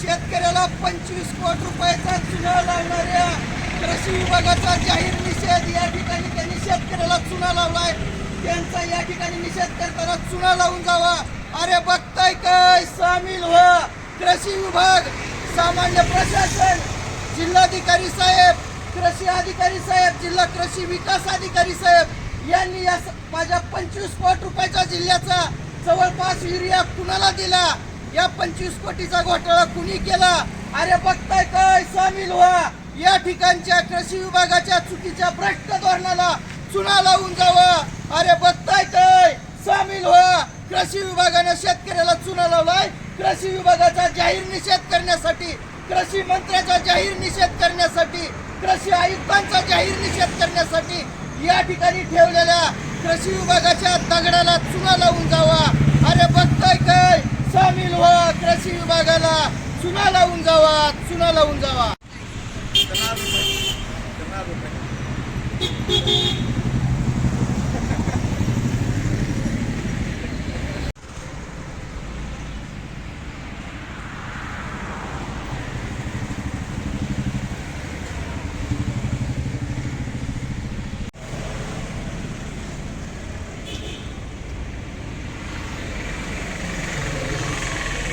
शेतकऱ्याला 25 कोटी रुपयाचा चुना लावणाऱ्या कृषी विभागाचा जाहीर निषेध। या ठिकाणी त्यांनी शेतकऱ्याला चुना लावलाय, त्यांचा या ठिकाणी निषेध करताना चुना लावून जावा। अरे बघताय काय, सामील व्हा। कृषी विभाग, सामान्य प्रशासन, जिल्हाधिकारी साहेब, कृषी अधिकारी साहेब, जिल्हा कृषी विकास अधिकारी साहेब यांनी या माझ्या 25 कोटी रुपयाच्या जिल्ह्याचा जवळपास युरिया कुणाला दिला, या 25 कोटीचा घोटाळा कुणी केला? अरे बघताय काय, सामील व्हा। या ठिकाणच्या कृषी विभागाच्या चुकीच्या भ्रष्ट धोरणाला चुना लावून जावा। अरे बघताय काय, सामील व्हा। कृषी विभागाने शेतकऱ्याला चुना लावलाय। कृषी विभागाचा जाहीर निषेध करण्यासाठी, कृषी मंत्र्याचा जाहीर निषेध करण्यासाठी, कृषी आयुक्तांचा जाहीर निषेध करण्यासाठी या ठिकाणी ठेवलेल्या कृषी विभागाच्या दगडाला चुना लावून जावा। अरे बघताय काय, सामील व्हा। कृषी विभागाला चुना लावून जावा, चुना लावून जावा।